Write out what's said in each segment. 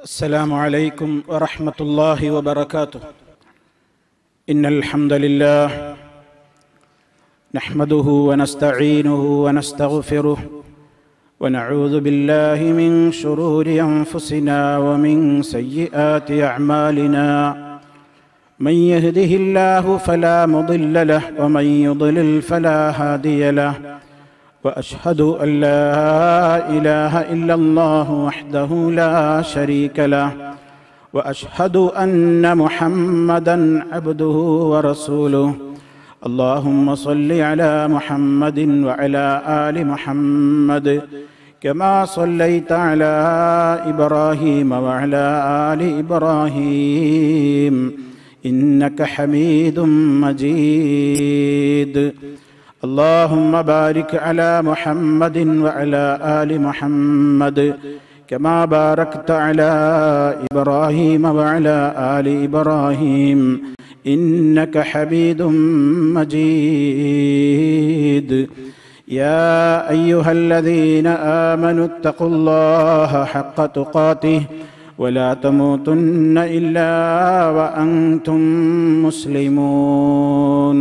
السلام عليكم ورحمة الله وبركاته. إن الحمد لله نحمده ونستعينه ونستغفره ونعوذ بالله من شرور أنفسنا ومن سيئات أعمالنا. من يهده الله فلا مضل له ومن يضلل فلا هادي له. وأشهد أن لا إله إلا الله وحده لا شريك له. وأشهد أن محمدًا عبده ورسوله. اللهم صل على محمد وعلى آل محمد كما صليت على إبراهيم وعلى آل إبراهيم إنك حميد مجيد. اللهم بارك على محمد وعلى آل محمد كما باركت على إبراهيم وعلى آل إبراهيم إنك حميد مجيد. يا أيها الذين آمنوا اتقوا الله حق تقاته ولا تموتن إلا وأنتم مسلمون.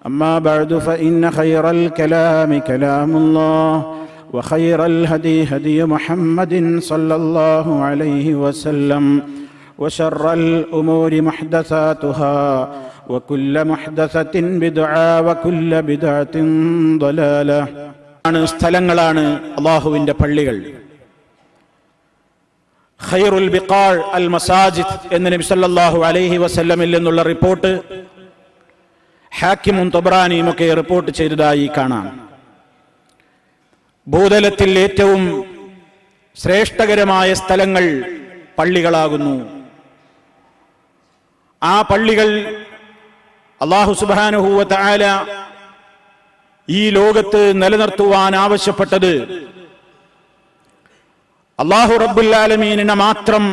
أما بعد فإن خير الكلام كلام الله وخير الهدي هدي محمد صلى الله عليه وسلم وشر الأمور محدثاتها وكل محدثة بدعة وكل بدعة ضلالة. സ്ഥലങ്ങളാണ് അല്ലാഹുവിന്റെ പള്ളികൾ. ഖൈറുൽ ബിഖാൾ അൽ മസാജിദ് എന്ന് നബി സല്ലല്ലാഹു അലൈഹി വസല്ലമിൽ നിന്നുള്ള റിപ്പോർട്ട് ഹാക്കിമും തബ്റാനിയും ഒക്കെ റിപ്പോർട്ട് ചെയ്തതായി കാണാം. ഭൂതലത്തിൽ ഏറ്റവും ശ്രേഷ്ഠകരമായ സ്ഥലങ്ങൾ പള്ളികളാകുന്നു. ആ പള്ളികൾ അല്ലാഹു സുബ്ഹാനഹു വ തആല ഈ ലോകത്ത് നിലനിർത്തുവാൻ ആവശ്യപ്പെട്ടത് അല്ലാഹു റബ്ബുൽ ആലമീനിനെ മാത്രം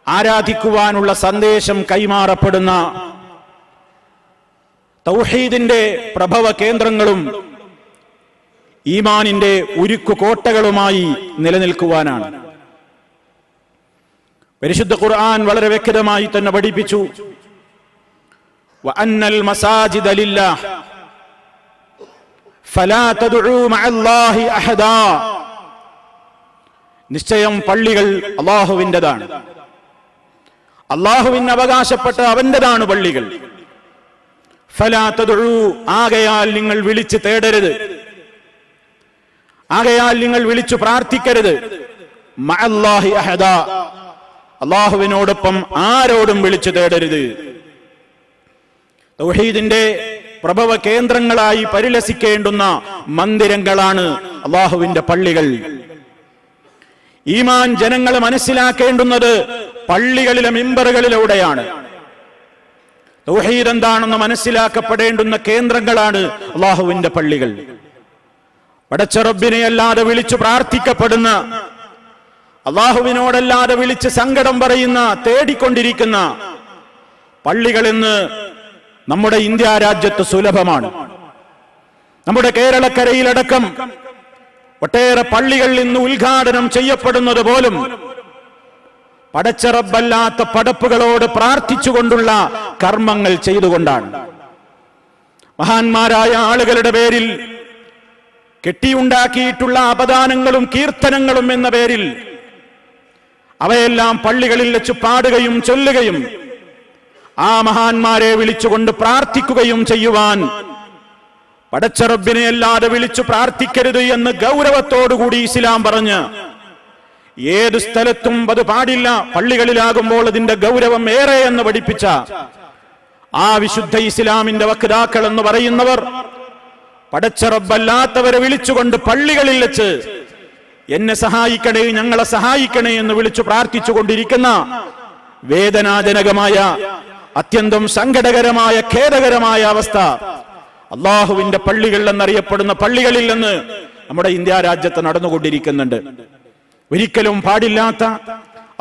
ആരാധിക്കുവാനുള്ള സന്ദേശം കൈമാറപ്പെടുന്ന തൗഹീദിന്റെ പ്രഭവ കേന്ദ്രങ്ങളും ഈമാനിന്റെ ഉരുക്കു കോട്ടകളുമായി നിലനിൽക്കുവാനാണ്. പരിശുദ്ധ ഖുർആൻ വളരെ വ്യക്തമായി തന്നെ പഠിപ്പിച്ചു, വഅന്നൽ മസാജിദ ലില്ലാഹ് ഫലാ തദ്ഉ മഅല്ലാഹി അഹദാ. നിശ്ചയം പള്ളികൾ അല്ലാഹുവിൻ്റെതാണ്. അല്ലാഹുവിന് അവകാശപ്പെട്ട അവൻ്റെതാണ് പള്ളികൾ. ഫലാ തദ്ഉ, ആകയാൽ നിങ്ങൾ വിളിച്ച് തേടരുത്, ആകയാൽ നിങ്ങൾ വിളിച്ചു പ്രാർത്ഥിക്കരുത്. മഅല്ലാഹി അഹദാ, അല്ലാഹുവിനോടൊപ്പം ആരോടും വിളിച്ചു തേടരുത്. തൗഹീദിന്റെ പ്രഭവ കേന്ദ്രങ്ങളായി പരിലസിക്കേണ്ടുന്ന മന്ദിരങ്ങളാണ് അല്ലാഹുവിന്റെ പള്ളികൾ. ഈമാൻ ജനങ്ങൾ മനസ്സിലാക്കേണ്ടുന്നത് പള്ളികളിലെ മിമ്പറുകളിലൂടെയാണ്. തൗഹീദ് എന്താണെന്ന് മനസ്സിലാക്കപ്പെടേണ്ടുന്ന കേന്ദ്രങ്ങളാണ് അല്ലാഹുവിന്റെ പള്ളികൾ. പടച്ച റബ്ബിനെ അല്ലാതെ വിളിച്ചു പ്രാർത്ഥിക്കപ്പെടുന്ന, അല്ലാഹുവിനോടല്ലാതെ വിളിച്ച് സങ്കടം പറയുന്ന, തേടിക്കൊണ്ടിരിക്കുന്ന പള്ളികൾ ഇന്ന് നമ്മുടെ ഇന്ത്യ രാജ്യത്ത് സുലഭമാണ്. നമ്മുടെ കേരളക്കരയിലടക്കം ഒട്ടേറെ പള്ളികൾ ഇന്ന് ഉദ്ഘാടനം ചെയ്യപ്പെടുന്നത് പോലും പടച്ച റബ്ബല്ലാത്ത പടപ്പുകളോട് പ്രാർത്ഥിച്ചുകൊണ്ടുള്ള കർമ്മങ്ങൾ ചെയ്തുകൊണ്ടാണ്. മഹാന്മാരായ ആളുകളുടെ പേരിൽ കെട്ടിയുണ്ടാക്കിയിട്ടുള്ള അപദാനങ്ങളും കീർത്തനങ്ങളും എന്ന പേരിൽ അവയെല്ലാം പള്ളികളിൽ വെച്ച് പാടുകയും ചൊല്ലുകയും ആ മഹാന്മാരെ വിളിച്ചുകൊണ്ട് പ്രാർത്ഥിക്കുകയും ചെയ്യുവാൻ പടച്ച റബ്ബിനെ അല്ലാതെ വിളിച്ചു പ്രാർത്ഥിക്കരുത് എന്ന് ഗൗരവത്തോടുകൂടി ഇസ്ലാം പറഞ്ഞ് ഏത് സ്ഥലത്തും അത് പാടില്ല, പള്ളികളിലാകുമ്പോൾ അതിന്റെ ഗൗരവം ഏറെ എന്ന് പഠിപ്പിച്ച ആ വിശുദ്ധ ഇസ്ലാമിന്റെ വക്താക്കൾ എന്ന് പറയുന്നവർ പടച്ച റബ്ബല്ലാത്തവരെ വിളിച്ചുകൊണ്ട് പള്ളികളിൽ വെച്ച് എന്നെ സഹായിക്കണേ, ഞങ്ങളെ സഹായിക്കണേ എന്ന് വിളിച്ചു പ്രാർത്ഥിച്ചു കൊണ്ടിരിക്കുന്ന വേദനാജനകമായ, അത്യന്തം സങ്കടകരമായ, ഖേദകരമായ അവസ്ഥ അള്ളാഹുവിന്റെ പള്ളികൾ എന്നറിയപ്പെടുന്ന പള്ളികളിൽ നിന്ന് നമ്മുടെ ഇന്ത്യ രാജ്യത്ത് നടന്നുകൊണ്ടിരിക്കുന്നുണ്ട്. ഒരിക്കലും പാടില്ലാത്ത,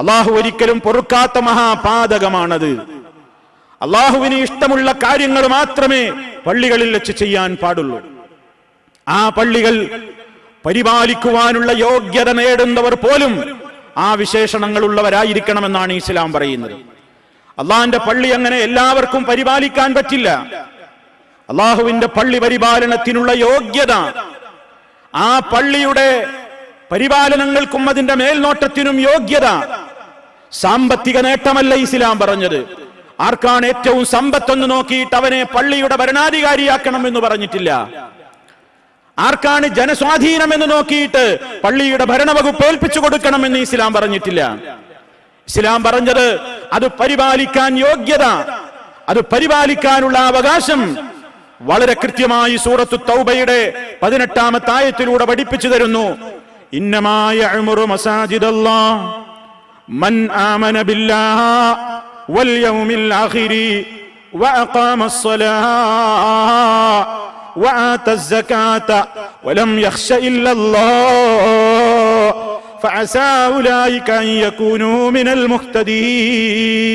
അള്ളാഹു ഒരിക്കലും പൊറുക്കാത്ത മഹാപാതകമാണത്. അള്ളാഹുവിന് ഇഷ്ടമുള്ള കാര്യങ്ങൾ മാത്രമേ പള്ളികളിൽ വെച്ച് ചെയ്യാൻ പാടുള്ളൂ. ആ പള്ളികൾ പരിപാലിക്കുവാനുള്ള യോഗ്യത നേടുന്നവർ പോലും ആ വിശേഷണങ്ങളുള്ളവരായിരിക്കണമെന്നാണ് ഇസ്ലാം പറയുന്നത്. അള്ളാഹിന്റെ പള്ളി അങ്ങനെ എല്ലാവർക്കും പരിപാലിക്കാൻ പറ്റില്ല. അള്ളാഹുവിന്റെ പള്ളി പരിപാലനത്തിനുള്ള യോഗ്യത, ആ പള്ളിയുടെ പരിപാലനങ്ങൾക്കും അതിന്റെ മേൽനോട്ടത്തിനും യോഗ്യത സാമ്പത്തിക നേട്ടമല്ല ഇസ്ലാം പറഞ്ഞത്. ആർക്കാണ് ഏറ്റവും സമ്പത്തെന്ന് നോക്കിയിട്ട് അവനെ പള്ളിയുടെ ഭരണാധികാരിയാക്കണം എന്ന് പറഞ്ഞിട്ടില്ല. ആർക്കാണ് ജനസ്വാധീനം എന്ന് നോക്കിയിട്ട് പള്ളിയുടെ ഭരണവകുപ്പ് ഏൽപ്പിച്ചു കൊടുക്കണമെന്ന് ഇസ്ലാം പറഞ്ഞിട്ടില്ല. ഇസ്ലാം പറഞ്ഞത് അത് പരിപാലിക്കാൻ യോഗ്യത, അത് പരിപാലിക്കാനുള്ള അവകാശം വളരെ കൃത്യമായി സൂറത്തു തൗബയുടെ 18-ാമത്തെ ആയത്തിലൂടെ പഠിപ്പിച്ചു തരുന്നു. ഇന്നമാ യഅ്മുറു മസാജിദല്ലാഹ് മൻ ആമന ബില്ലാഹി വൽ യൗമിൽ ആഖിരി വഅഖാമസ് സ്വലാഹ വആതസ് സകാത വലം യഖ്ശ ഇല്ലല്ലാഹ് ഫഅസാ ഉലൈക അൻ യകൂനൂ മിനൽ മുഹ്തദീൻ.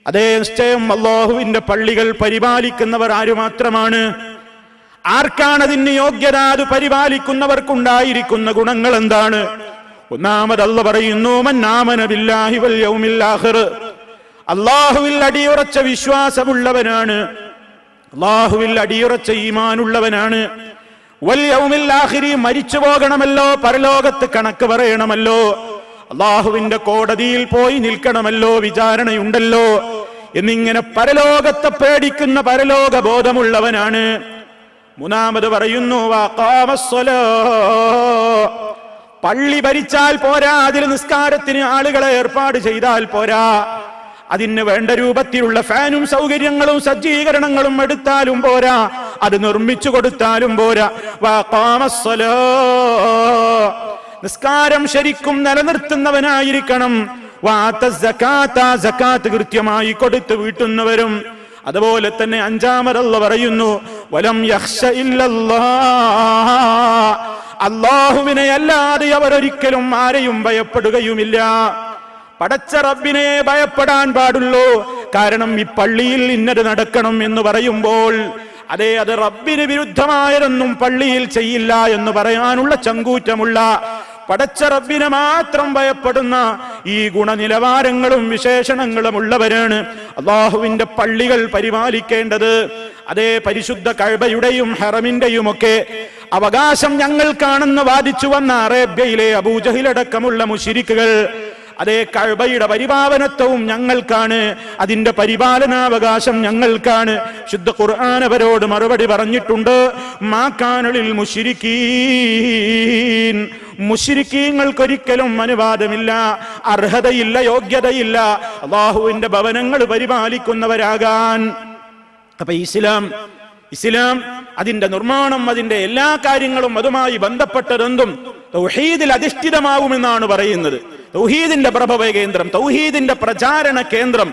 അതേ നിശ്ചയം അല്ലാഹുവിന്റെ പള്ളികൾ പരിപാലിക്കുന്നവർ ആര് മാത്രമാണ്? ആർക്കാണതിന് യോഗ്യത? അത് പരിപാലിക്കുന്നവർക്കുണ്ടായിരിക്കുന്ന ഗുണങ്ങൾ എന്താണ്? ഒന്നാമത് അല്ലാഹു പറയുന്നു, മൻ ആമന ബില്ലാഹി വൽ യൗമിൽ ആഖിർ, അല്ലാഹുവിൽ അടിയുറച്ച വിശ്വാസമുള്ളവനാണ്, അല്ലാഹുവിൽ അടിയുറച്ച ഈമാനുള്ളവനാണ്. വൽ യൗമിൽ ആഖിരി, മരിച്ചു പോകണമല്ലോ, പരലോകത്ത് കണക്ക് പറയണമല്ലോ, അല്ലാഹുവിന്റെ കോടതിയിൽ പോയി നിൽക്കണമല്ലോ, വിചാരണയുണ്ടല്ലോ എന്നിങ്ങനെ പരലോകത്തെ പേടിക്കുന്ന പരലോക ബോധമുള്ളവനാണ്. മൂന്നാമത് പറയുന്നു, പള്ളി ഭരിച്ചാൽ പോരാ, അതിൽ നിസ്കാരത്തിന് ആളുകളെ ഏർപ്പാട് ചെയ്താൽ പോരാ, അതിന് വേണ്ട രൂപത്തിലുള്ള ഫാനും സൗകര്യങ്ങളും സജ്ജീകരണങ്ങളും എടുത്താലും പോരാ, അത് നിർമ്മിച്ചു കൊടുത്താലും പോരാ. നിസ്കാരം ശരിക്കും നിലനിർത്തുന്നവനായിരിക്കണം. സകാത്ത് കൃത്യമായി കൊടുത്തു വീട്ടുന്നവരും. അതുപോലെ തന്നെ അഞ്ചാമത് അല്ലാഹു പറയുന്നു, വലം യഖ്ശ ഇല്ലല്ലാഹ്, അല്ലാഹുവിനെ അല്ലാതെ അവരൊരിക്കലും ആരെയും ഭയപ്പെടുകയുമില്ല. പടച്ച റബ്ബിനെ ഭയപ്പെടാൻ പാടുള്ളൂ. കാരണം ഈ പള്ളിയിൽ ഇന്നത് നടക്കണം എന്ന് പറയുമ്പോൾ അത് റബ്ബിന് വിരുദ്ധമായതൊന്നും പള്ളിയിൽ ചെയ്യില്ല എന്ന് പറയാനുള്ള ചങ്കൂറ്റമുള്ള, പടച്ച റബ്ബിനെ മാത്രം ഭയപ്പെടുന്ന ഈ ഗുണനിലവാരങ്ങളും വിശേഷണങ്ങളും ഉള്ളവരാണ് അല്ലാഹുവിന്റെ പള്ളികൾ പരിപാലിക്കേണ്ടത്. അതേ പരിശുദ്ധ കഅബയുടെയും ഹറമിന്റെയും ഒക്കെ അവകാശം ഞങ്ങൾക്കാണെന്ന് വാദിച്ചു വന്ന അറേബ്യയിലെ അബൂജഹിലടക്കമുള്ള മുശ്രിക്കുകൾ, അതേ കഅബയുടെ പരിപാലനത്വവും ഞങ്ങൾക്കാണ്, അതിന്റെ പരിപാലനാവകാശം ഞങ്ങൾക്കാണ്. ശുദ്ധ ഖുർആൻ അവരോട് മറുപടി പറഞ്ഞിട്ടുണ്ട്, മാ കാന ലിൽ മുശ്രിക്കീൻ, മുശ്രിക്കീങ്ങൾക്കൊരിക്കലും അനുവാദമില്ല, അർഹതയില്ല, യോഗ്യതയില്ല അല്ലാഹുവിന്റെ ഭവനങ്ങൾ പരിപാലിക്കുന്നവരാകാൻ. അപ്പൊ ഇസ്ലാം അതിന്റെ നിർമ്മാണം, അതിന്റെ എല്ലാ കാര്യങ്ങളും അതുമായി ബന്ധപ്പെട്ടതെന്തും തൗഹീദിൽ അധിഷ്ഠിതമാവുമെന്നാണ് പറയുന്നത്. തൗഹീദിന്റെ പ്രഭവ കേന്ദ്രം, തൗഹീദിന്റെ പ്രചാരണ കേന്ദ്രം,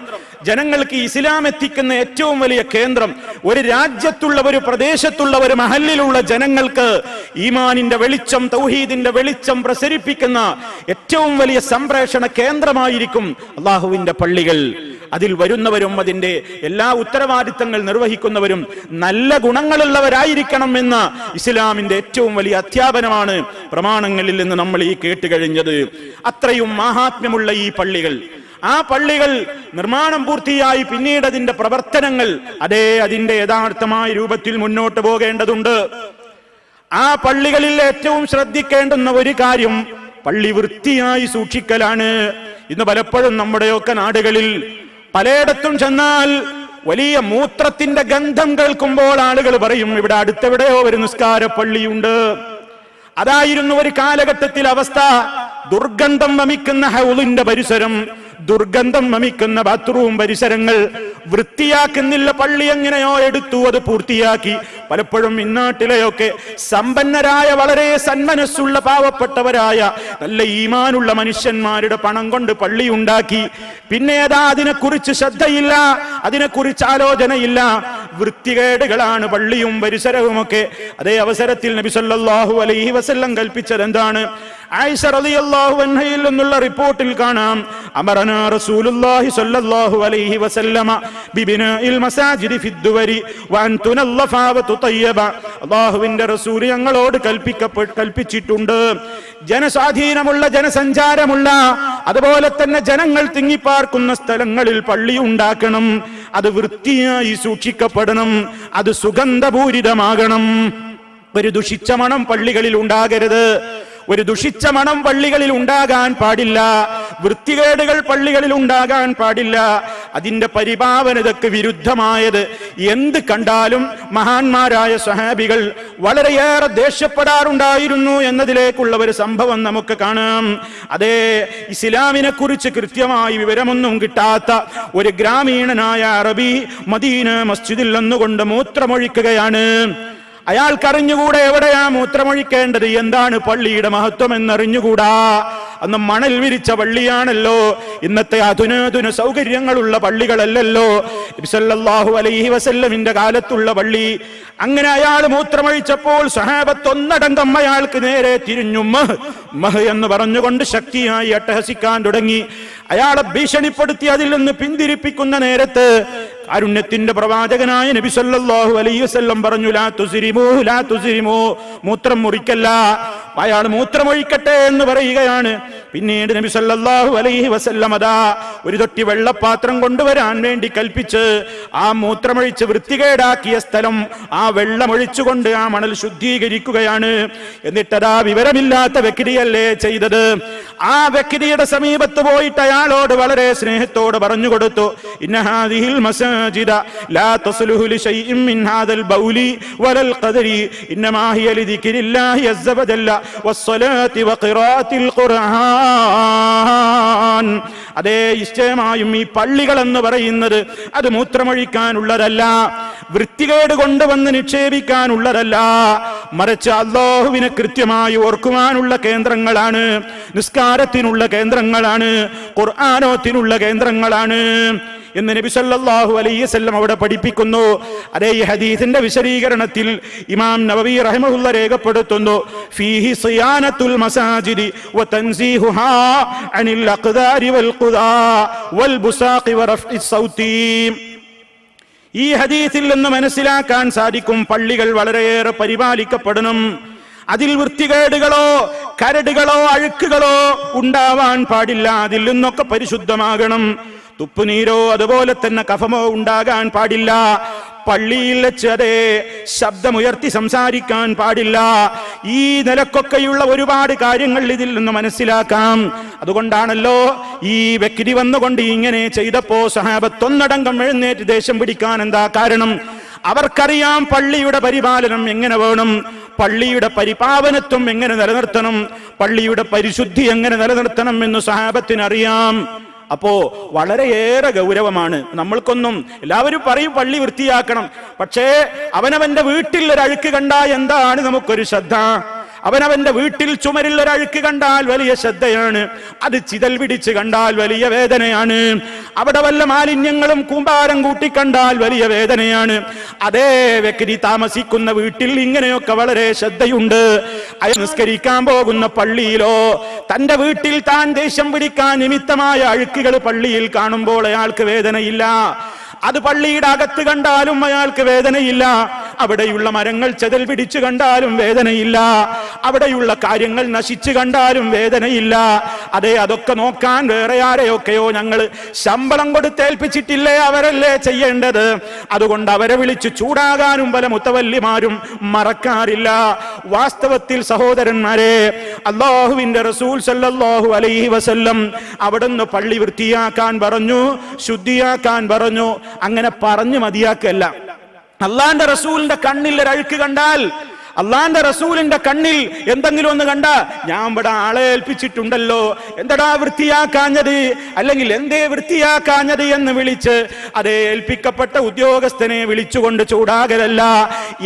ജനങ്ങൾക്ക് ഇസ്ലാം എത്തിക്കുന്ന ഏറ്റവും വലിയ കേന്ദ്രം, ഒരു രാജ്യത്തുള്ള, ഒരു പ്രദേശത്തുള്ള, ഒരു മഹല്ലിലുള്ള ജനങ്ങൾക്ക് ഈമാനിന്റെ വെളിച്ചം, തൗഹീദിന്റെ വെളിച്ചം പ്രസരിപ്പിക്കുന്ന ഏറ്റവും വലിയ സംപ്രേഷണ കേന്ദ്രമായിരിക്കും അല്ലാഹുവിന്റെ പള്ളികൾ. അതിൽ വരുന്നവരും അതിന്റെ എല്ലാ ഉത്തരവാദിത്തങ്ങൾ നിർവഹിക്കുന്നവരും നല്ല ഗുണങ്ങളുള്ളവരായിരിക്കണം എന്ന ഇസ്ലാമിന്റെ ഏറ്റവും വലിയ അധ്യാപനമാണ് പ്രമാണങ്ങളിൽ നിന്ന് നമ്മൾ ഈ കേട്ടുകഴിഞ്ഞത്. അത്രയും മഹാത്മ്യമുള്ള ഈ പള്ളികൾ, ആ പള്ളികൾ നിർമ്മാണം പൂർത്തിയായി പിന്നീട് അതിന്റെ പ്രവർത്തനങ്ങൾ അതിന്റെ യഥാർത്ഥമായ രൂപത്തിൽ മുന്നോട്ട് പോകേണ്ടതുണ്ട്. ആ പള്ളികളിൽ ഏറ്റവും ശ്രദ്ധിക്കേണ്ടുന്ന ഒരു കാര്യം പള്ളി വൃത്തിയായി സൂക്ഷിക്കലാണ്. ഇന്ന് പലപ്പോഴും നമ്മുടെയൊക്കെ നാടുകളിൽ പലയിടത്തും ചെന്നാൽ വലിയ മൂത്രത്തിന്റെ ഗന്ധം കേൾക്കുമ്പോൾ ആളുകൾ പറയും, ഇവിടെ അടുത്തെവിടെയോ ഒരു നിസ്കാര പള്ളിയുണ്ട്. അതായിരുന്നു ഒരു കാലഘട്ടത്തിൽ അവസ്ഥ. ദുർഗന്ധം വമിക്കുന്ന ഹൗളിന്റെ പരിസരം, ദുർഗന്ധം വമിക്കുന്ന ബാത്റൂം പരിസരങ്ങൾ വൃത്തിയാക്കുന്നില്ല. പള്ളി എങ്ങനെയോ എടുത്തു, അത് പൂർത്തിയാക്കി. പലപ്പോഴും ഇന്നാട്ടിലെയൊക്കെ സമ്പന്നരായ, വളരെ സന്മനസ്സുള്ള, പാവപ്പെട്ടവരായ, നല്ല ഈമാനുള്ള മനുഷ്യന്മാരുടെ പണം കൊണ്ട് പള്ളി ഉണ്ടാക്കി. പിന്നെ അതിനെക്കുറിച്ച് ശ്രദ്ധയില്ല, അതിനെക്കുറിച്ച് ആലോചനയില്ല. വൃത്തികേടുകളാണ് പള്ളിയും പരിസരവുമൊക്കെ. അതേ അവസരത്തിൽ നബി സല്ലല്ലാഹു അലൈഹി വസല്ലം കൽപ്പിച്ചത് എന്താണ്? ആയിഷ റളിയല്ലാഹു അൻഹയിൽ നിന്നുള്ള റിപ്പോർട്ടിൽ കാണാം, അമറനാ റസൂലുള്ളാഹി സ്വല്ലല്ലാഹു അലൈഹി വസല്ലമ ബിബിനാഇൽ മസാജിദി ഫിദ്ദുവരി വഅൻ തുനല്ലഫ വതുതയ്യബ അല്ലാഹുവിന്റെ റസൂൽ ഞങ്ങളോട് കൽപ്പിച്ചിട്ടുണ്ട്. ജനസ്വാധീനമുള്ള, ജനസഞ്ചാരമുള്ള, അതുപോലെ തന്നെ ജനങ്ങൾ തിങ്ങിപ്പാർക്കുന്ന സ്ഥലങ്ങളിൽ പള്ളി ഉണ്ടാക്കണം. അത് വൃത്തിയായി സൂക്ഷിക്കപ്പെടണം. അത് സുഗന്ധപൂരിതമാകണം. ഒരു ദുഷിച്ച മണം പള്ളികളിൽ ഉണ്ടാകരുത്. ഒരു ദുഷിച്ച മണം പള്ളികളിൽ ഉണ്ടാകാൻ പാടില്ല. വൃത്തികേടുകൾ പള്ളികളിൽ ഉണ്ടാകാൻ പാടില്ല. അതിന്റെ പരിപാവനതയ്ക്ക് വിരുദ്ധമായത് എന്ത് കണ്ടാലും മഹാന്മാരായ സ്വഹാബികൾ വളരെയേറെ ദേഷ്യപ്പെടാറുണ്ടായിരുന്നു എന്നതിലേക്കുള്ള ഒരു സംഭവം നമുക്ക് കാണാം. അതേ, ഇസ്ലാമിനെ കുറിച്ച് കൃത്യമായി വിവരമൊന്നും കിട്ടാത്ത ഒരു ഗ്രാമീണനായ അറബി മദീന മസ്ജിദിൽ നിന്നുകൊണ്ട് മൂത്രമൊഴിക്കുകയാണ്. അയാൾക്കറിഞ്ഞുകൂടെ എവിടെയാ മൂത്രമൊഴിക്കേണ്ടത്, എന്താണ് പള്ളിയുടെ മഹത്വം എന്നറിഞ്ഞുകൂടാ. അന്ന് മണൽ വിരിച്ച പള്ളിയാണല്ലോ, ഇന്നത്തെ അധുനാധുന സൗകര്യങ്ങളുള്ള പള്ളികളല്ലല്ലോ നബി സല്ലല്ലാഹു അലൈഹി വസല്ലമിന്റെ കാലത്തുള്ള പള്ളി. അങ്ങനെ അയാൾ മൂത്രമൊഴിച്ചപ്പോൾ സ്വഹാബത്ത് ഒന്നടങ്കം അയാൾക്ക് നേരെ തിരിഞ്ഞു മഹ് എന്ന് പറഞ്ഞുകൊണ്ട് ശക്തിയായി അട്ടഹസിക്കാൻ തുടങ്ങി. അയാളെ ഭീഷണിപ്പെടുത്തി അതിൽ നിന്ന് പിന്തിരിപ്പിക്കുന്ന നേരത്ത് കാരുണ്യത്തിന്റെ പ്രവാചകനായ നബി സല്ലല്ലാഹു അലൈഹി വസല്ലം പറഞ്ഞു, ലാ തുസ്രിമൂ, മൂത്രം മുറിക്കല്ല. അയാൾ മൂത്രമൊഴിക്കട്ടെ എന്ന് പറയുകയാണ്. പിന്നീട് നബി സല്ലല്ലാഹു അലൈഹി വസല്ലം അതാ ഒരു തൊട്ടി വെള്ളപ്പാത്രം കൊണ്ടുവരാൻ വേണ്ടി കൽപ്പിച്ച് ആ മൂത്രമൊഴിച്ച് വൃത്തികേടാക്കിയ സ്ഥലം ആ വെള്ളമൊഴിച്ചുകൊണ്ട് ആ മണൽ ശുദ്ധീകരിക്കുകയാണ്. എന്നിട്ടതാ വിവരമില്ലാത്ത വ്യക്തിയല്ലേ ചെയ്തത്. ആ വ്യക്തിയുടെ സമീപത്ത് പോയിട്ട് അയാളോട് വളരെ സ്നേഹത്തോട് പറഞ്ഞു കൊടുത്തു, ഇന്ന ഹാദിഹിൽ മസാജിദ ലാ തസ്ലുഹു ലിശൈഇൻ മിൻ ഹാദൽ ബൗലി വലൽ ഖദരി ഇന്നമാ ഹിയ ലിദിക്രില്ലാഹി അസ്സ വജല്ല വസ്സലാത്തി വഖിറാത്തിൽ ഖുർആൻ. അതേ, നിശ്ചയമായും ഈ പള്ളികൾ എന്ന് പറയുന്നത് അത് മൂത്രമൊഴിക്കാനുള്ളതല്ല, വൃത്തികേട് കൊണ്ടുവന്ന് നിക്ഷേപിക്കാനുള്ളതല്ല, മറിച്ച് അല്ലാഹുവിനെ കൃത്യമായി ഓർക്കുവാനുള്ള കേന്ദ്രങ്ങളാണ്, നിസ്കാരത്തിനുള്ള കേന്ദ്രങ്ങളാണ്, ഖുർആനോത്തിനുള്ള കേന്ദ്രങ്ങളാണ് എന്ന് നബി സല്ലല്ലാഹു അലൈഹി വസല്ലം അവിടെ പഠിപ്പിക്കുന്നു. അതേ, ഈ ഹദീസിന്റെ വിശദീകരണത്തിൽ ഇമാം നവവി റഹിമഹുല്ലാഹ് രേഖപ്പെടുത്തുന്നു, ഫീഹി സിയാനത്തുൽ മസാജിദി വതൻസീഹുഹാ അനിൽ അഖ്ദാരി വൽ ഖുദാ വൽ ബുസാഖി വറഫ്ഇ സൗതി. ഈ ഹദീസിൽ നിന്ന് മനസ്സിലാക്കാൻ സാധിക്കും, പള്ളികൾ വളരെയേറെ പരിപാലിക്കപ്പെടണം. അതിൽ വൃത്തികേടുകളോ കരടുകളോ അഴുക്കുകളോ ഉണ്ടാവാൻ പാടില്ല. അതിൽ നിന്നൊക്കെ പരിശുദ്ധമാകണം. തുപ്പുനീരോ അതുപോലെ തന്നെ കഫമോ ഉണ്ടാകാൻ പാടില്ല. പള്ളിയിൽ വെച്ച് അതേ ശബ്ദമുയർത്തി സംസാരിക്കാൻ പാടില്ല. ഈ നിലക്കൊക്കെയുള്ള ഒരുപാട് കാര്യങ്ങൾ ഇതിൽ നിന്ന് മനസ്സിലാക്കാം. അതുകൊണ്ടാണല്ലോ ഈ വ്യക്തി വന്നുകൊണ്ട് ഇങ്ങനെ ചെയ്തപ്പോ സഹാബത്ത് ഒന്നടങ്കം എഴുന്നേറ്റ് ദേഷ്യം പിടിക്കാൻ എന്താ കാരണം? അവർക്കറിയാം പള്ളിയുടെ പരിപാലനം എങ്ങനെ വേണം, പള്ളിയുടെ പരിപാവനത്വം എങ്ങനെ നിലനിർത്തണം, പള്ളിയുടെ പരിശുദ്ധി എങ്ങനെ നിലനിർത്തണം എന്ന് സഹാബത്തിനറിയാം. അപ്പോ വളരെയേറെ ഗൗരവമാണ്. നമ്മൾക്കൊന്നും എല്ലാവരും പറയും പള്ളി വൃത്തിയാക്കണം, പക്ഷേ അവനവന്റെ വീട്ടിൽ ഒരു അഴുക്ക് കണ്ടാൽ എന്താണ് നമുക്കൊരു ശ്രദ്ധ? അവനവന്റെ വീട്ടിൽ ചുമരിൽ ഒരു അഴുക്ക് കണ്ടാൽ വലിയ ശ്രദ്ധയാണ്, അത് ചിതൽ പിടിച്ച് കണ്ടാൽ വലിയ വേദനയാണ്, അവിടെ വല്ല മാലിന്യങ്ങളും കൂമ്പാരം കൂട്ടിക്കണ്ടാൽ വലിയ വേദനയാണ്. അതേ വ്യക്തി താമസിക്കുന്ന വീട്ടിൽ ഇങ്ങനെയൊക്കെ വളരെ ശ്രദ്ധയുണ്ട്. അയാൾ നിസ്കരിക്കാൻ പോകുന്ന പള്ളിയിലോ തന്റെ വീട്ടിൽ താൻ ദേഷ്യം പിടിക്കാൻ നിമിത്തമായ അഴുക്കുകൾ പള്ളിയിൽ കാണുമ്പോൾ അയാൾക്ക് വേദനയില്ല. അത് പള്ളിയുടെ അകത്ത് കണ്ടാലും അയാൾക്ക് വേദനയില്ല. അവിടെയുള്ള മരങ്ങൾ ചെതൽ പിടിച്ചു കണ്ടാലും വേദനയില്ല. അവിടെയുള്ള കാര്യങ്ങൾ നശിച്ചു കണ്ടാലും വേദനയില്ല. അതെ, അതൊക്കെ നോക്കാൻ വേറെ ആരെയൊക്കെയോ ഞങ്ങൾ ശമ്പളം കൊടുത്തേൽപ്പിച്ചിട്ടില്ലേ, അവരല്ലേ ചെയ്യേണ്ടത്. അതുകൊണ്ട് അവരെ വിളിച്ച് ചൂടാകാനും പല മുത്തവല്ലിമാരും മറക്കാറില്ല. വാസ്തവത്തിൽ സഹോദരന്മാരെ, അല്ലാഹുവിന്റെ റസൂൽ സല്ലല്ലാഹു അലൈഹി വസല്ലം അവിടുന്ന് പള്ളി വൃത്തിയാക്കാൻ പറഞ്ഞു, ശുദ്ധിയാക്കാൻ പറഞ്ഞു. അങ്ങനെ പറഞ്ഞു മതിയാക്കല്ല. അള്ളാന്റെ റസൂലിന്റെ കണ്ണിൽ ഒരു അഴുക്ക് കണ്ടാൽ, അള്ളാന്റെ റസൂലിന്റെ കണ്ണിൽ എന്തെങ്കിലും ഒന്ന് കണ്ട, ഞാൻ ഇവിടെ ആളെ ഏൽപ്പിച്ചിട്ടുണ്ടല്ലോ, എന്തടാ വൃത്തിയാക്കാഞ്ഞത്, അല്ലെങ്കിൽ എന്തേ വൃത്തിയാക്കാഞ്ഞത് എന്ന് വിളിച്ച് അതേ ഏൽപ്പിക്കപ്പെട്ട ഉദ്യോഗസ്ഥനെ വിളിച്ചുകൊണ്ട് ചൂടാകലല്ല.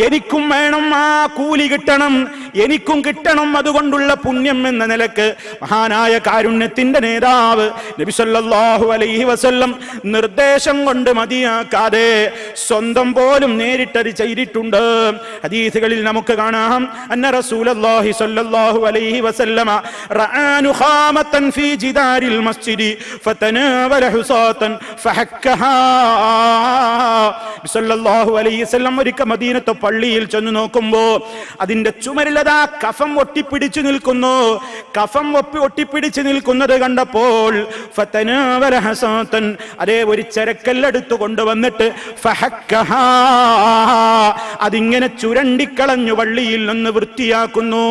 എനിക്കും വേണം ആ കൂലി കിട്ടണം, എനിക്കും കിട്ടണം അതുകൊണ്ടുള്ള പുണ്യം എന്ന നിലക്ക് മഹാനായ കാരുണ്യത്തിന്റെ നേതാവ് നബി സല്ലല്ലാഹു അലൈഹി വസല്ലം നിർദ്ദേശം കൊണ്ട് മതിയാക്കാതെ സ്വന്തം പോലും നേരിട്ടത് ചെയ്തിട്ടുണ്ട്. ഹദീസുകളിൽ നമുക്ക് കാണാം, അന്ന റസൂലുള്ളാഹി സ്വല്ലല്ലാഹു അലൈഹി വസല്ലമ റആ നുഖാമതൻ ഫീ ജിദാരിൽ മസ്ജിദി ഫതനാവല ഹുസാതൻ ഫഹക്കഹാ. സല്ലല്ലാഹു അലൈഹി വസല്ലം ഒരിക്കൽ മദീനത്തെ പള്ളിയിൽ ചെന്ന് നോക്കുമ്പോൾ അതിന്റെ ചുമരിലതാ കഫം ഒട്ടിപ്പിടിച്ചു നിൽക്കുന്നു. കഫം ഒട്ടിപ്പിടിച്ചു നിൽക്കുന്നത് കണ്ടപ്പോൾ ഫതനാവല ഹുസാതൻ, അതേ ഒരു ചരക്കല്ലെടുത്തു കൊണ്ടുവന്നിട്ട് ഫഹക്കഹാ, അതിങ്ങനെ ചുരണ്ടിക്കളഞ്ഞു പള്ളിയിൽ നിന്ന് വൃത്തിയാക്കുന്നു.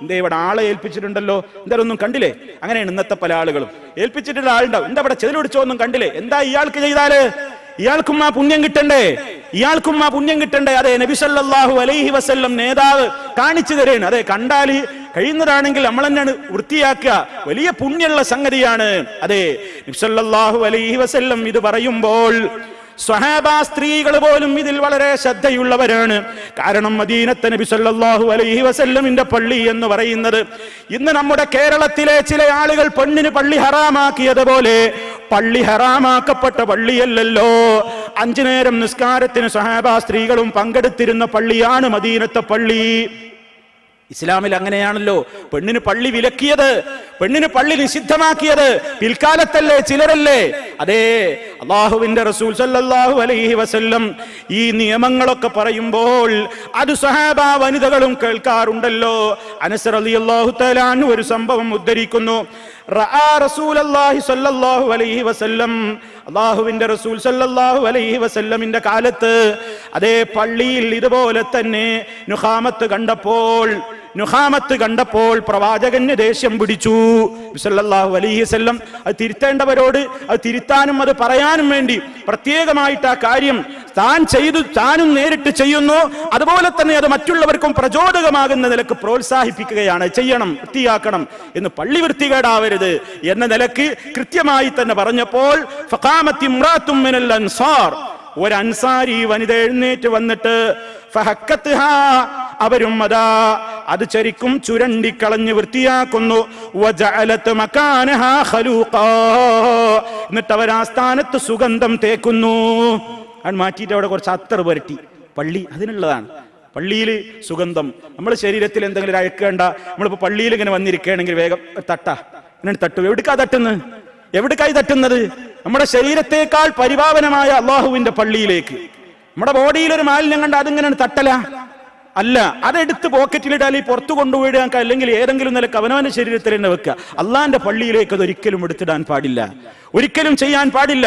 എന്തേ ഇവിടെ ആളെ ഏൽപ്പിച്ചിട്ടുണ്ടല്ലോ, എന്തായാലും കണ്ടില്ലേ? അങ്ങനെയാണ് ഇന്നത്തെ പല ആളുകളും. ഏൽപ്പിച്ചിട്ടുള്ള ആളുണ്ടാവും, എന്താ ഇവിടെ ചെതിലൊടിച്ചോ ഒന്നും കണ്ടില്ലേ? എന്താ ഇയാൾക്ക് ചെയ്താല്? ഇയാൾക്കും ആ പുണ്യം കിട്ടണ്ടേ? ഇയാൾക്കും ആ പുണ്യം കിട്ടണ്ടേ? അതെ, നബി സല്ലല്ലാഹു അലൈഹി വസല്ലം നേതാവ് കാണിച്ചു തരുകയാണ്. അതെ, കണ്ടാല് കഴിയുന്നതാണെങ്കിൽ നമ്മൾ തന്നെയാണ് വൃത്തിയാക്കുക, വലിയ പുണ്യമുള്ള സംഗതിയാണ്. അതെ, നബി സല്ലല്ലാഹു അലൈഹി വസല്ലം ഇത് പറയുമ്പോൾ സ്വഹാബ സ്ത്രീകൾ പോലും ഇതിൽ വളരെ ശ്രദ്ധയുള്ളവരാണ്. കാരണം മദീനത്തെ നബി സല്ലല്ലാഹു അലൈഹി വസല്ലമിന്റെ പള്ളി എന്ന് പറയുന്നത് ഇന്ന് നമ്മുടെ കേരളത്തിലെ ചില ആളുകൾ പെണ്ണിന് പള്ളി ഹറാമാക്കിയതുപോലെ പള്ളി ഹറാമാക്കപ്പെട്ട പള്ളിയല്ലല്ലോ. 5 നേരം നിസ്കാരത്തിന് സ്വഹാബ സ്ത്രീകളും പങ്കെടുത്തിരുന്ന പള്ളിയാണ് മദീനത്തെ പള്ളി. ഇസ്ലാമിൽ അങ്ങനെയാണല്ലോ. പെണ്ണിന് പള്ളി വിലക്കിയത്, പെണ്ണിന് പള്ളി നിഷിദ്ധമാക്കിയത് പിൽക്കാലത്തല്ലേ, ചിലരല്ലേ? അതേ, അല്ലാഹുവിന്റെ റസൂൽ സല്ലല്ലാഹു അലൈഹി വസല്ലം ഈ നിയമങ്ങളൊക്കെ പറയുമ്പോൾ അത് സ്വഹാബ വനിതകളും കേൾക്കാറുണ്ടല്ലോ. അനസ് റളിയല്ലാഹു തആല അൻഹു ഒരു സംഭവം ഉദ്ധരിക്കുന്നു. റആ റസൂലുള്ളാഹി സ്വല്ലല്ലാഹു അലൈഹി വസല്ലം, അല്ലാഹുവിന്റെ റസൂൽ സല്ലല്ലാഹു അലൈഹി വസല്ലമിന്റെ കാലത്ത് അതേ പള്ളിയിൽ ഇതുപോലെ തന്നെ നുഖാമത്ത് കണ്ടപ്പോൾ പ്രവാചകന് ദേഷ്യം പിടിച്ചു. സല്ലല്ലാഹു അലൈഹി വസല്ലം അത് തിരുത്തേണ്ടവരോട് അത് തിരുത്താനും അത് പറയാനും വേണ്ടി പ്രത്യേകമായിട്ട് ആ കാര്യം താനും നേരിട്ട് ചെയ്യുന്നു. അതുപോലെ തന്നെ അത് മറ്റുള്ളവർക്കും പ്രചോദകമാകുന്ന നിലക്ക് പ്രോത്സാഹിപ്പിക്കുകയാണ്. ചെയ്യണം, വൃത്തിയാക്കണം എന്ന്, പള്ളി വൃത്തികേടാവരുത് എന്ന നിലക്ക് കൃത്യമായി തന്നെ പറഞ്ഞപ്പോൾ ഫഖാമത്തി ഇംറാത്തും മിനൽ അൻസാർ, ഒരു അൻസാരി വനിത എഴുന്നേറ്റ് വന്നിട്ട് ഫഹക്കത്ഹാ, അവരും അതാ അത് ശരിക്കും ചുരണ്ടിക്കളഞ്ഞ് വൃത്തിയാക്കുന്നു. വജഅലത് മകാനഹാ ഖലൂഖാ, എന്നിട്ട് അവർ ആ സ്ഥാനത്ത് സുഗന്ധം തേക്കുന്നു. അത് മാറ്റിയിട്ട് അവിടെ കുറച്ച് അത്തർ പുരട്ടി. പള്ളി അതിനുള്ളതാണ്. പള്ളിയിൽ സുഗന്ധം, നമ്മുടെ ശരീരത്തിൽ എന്തെങ്കിലും അയക്കേണ്ട. നമ്മളിപ്പോൾ പള്ളിയിൽ ഇങ്ങനെ വന്നിരിക്കുകയാണെങ്കിൽ വേഗം ഇങ്ങനെ തട്ടു. എവിടേക്കായി തട്ടുന്നത്? നമ്മുടെ ശരീരത്തെക്കാൾ പരിപാവനമായ അള്ളാഹുവിന്റെ പള്ളിയിലേക്ക്. നമ്മുടെ ബോഡിയിൽ ഒരു മാലിന്യം കണ്ട അതിങ്ങനെ തട്ടല അല്ല, അതെടുത്ത് പോക്കറ്റിലിടാൽ പുറത്തു കൊണ്ടുപോയിടാൻ, അല്ലെങ്കിൽ ഏതെങ്കിലും നിലക്ക് അവനവന്റെ ശരീരത്തിൽ തന്നെ വെക്കുക. അള്ളാന്റെ പള്ളിയിലേക്ക് അതൊരിക്കലും എടുത്തിടാൻ പാടില്ല, ഒരിക്കലും ചെയ്യാൻ പാടില്ല.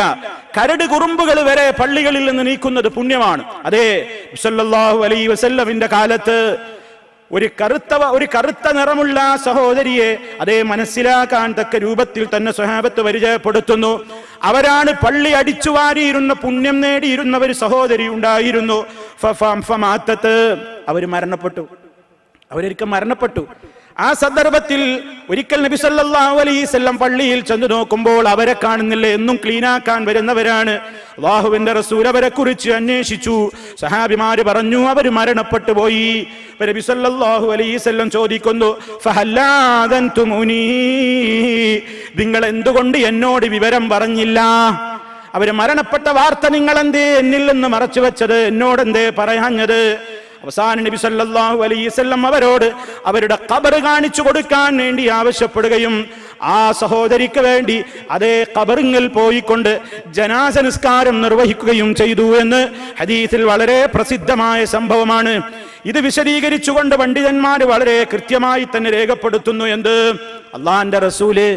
കരട് കുറുമ്പുകൾ വരെ പള്ളികളിൽ നിന്ന് നീക്കുന്നത് പുണ്യമാണ്. അതേ, സല്ലല്ലാഹു അലൈഹി വസല്ലമിന്റെ കാലത്ത് ഒരു കറുത്ത നിറമുള്ള സഹോദരിയെ അതേ മനസ്സിലാക്കാൻ തക്ക രൂപത്തിൽ തന്നെ സ്വഹാബത്ത് പരിചയപ്പെടുത്തുന്നു. അവരാണ് പള്ളി അടിച്ചു വാരിയിരുന്ന പുണ്യം നേടിയിരുന്ന ഒരു സഹോദരി ഉണ്ടായിരുന്നു. അവര് മരണപ്പെട്ടു. ആ സന്ദർഭത്തിൽ ഒരിക്കൽ നബി സല്ലല്ലാഹു അലൈഹി വസല്ലം പള്ളിയിൽ ചെന്ന് നോക്കുമ്പോൾ അവരെ കാണുന്നില്ല. എന്നും ക്ലീനാക്കാൻ വരുന്നവരാണ്. അല്ലാഹുവിന്റെ റസൂൽ അവരെ കുറിച്ച് അന്വേഷിച്ചു. സഹാബിമാര് പറഞ്ഞു അവർ മരണപ്പെട്ടു പോയി. നബി സല്ലല്ലാഹു അലൈഹി വസല്ലം ചോദിക്കുന്നു, ഫഹല്ലാദൻതുമുനി, നിങ്ങൾ എന്തുകൊണ്ട് എന്നോട് വിവരം പറഞ്ഞില്ല? അവര് മരണപ്പെട്ട വാർത്ത നിങ്ങൾ എന്തേ എന്നിൽ നിന്ന് മറച്ചു വെച്ചത്? എന്നോട് എന്തേ പറയാഞ്ഞത്? അവസാനം നബി സല്ലല്ലാഹു അലൈഹി വസല്ലം അവരോട് അവരുടെ ഖബർ കാണിച്ചു കൊടുക്കാൻ വേണ്ടി ആവശ്യപ്പെടുകയും ആ സഹോദരിക്ക് വേണ്ടി അതേ ഖബറിൽ പോയിക്കൊണ്ട് ജനാസ നിസ്കാരം നിർവഹിക്കുകയും ചെയ്തു എന്ന് ഹദീസിൽ വളരെ പ്രസിദ്ധമായ സംഭവമാണ്. ഇത് വിശദീകരിച്ചുകൊണ്ട് പണ്ഡിതന്മാർ വളരെ കൃത്യമായി തന്നെ രേഖപ്പെടുത്തുന്നു. എന്ത്? അള്ളാന്റെ റസൂല്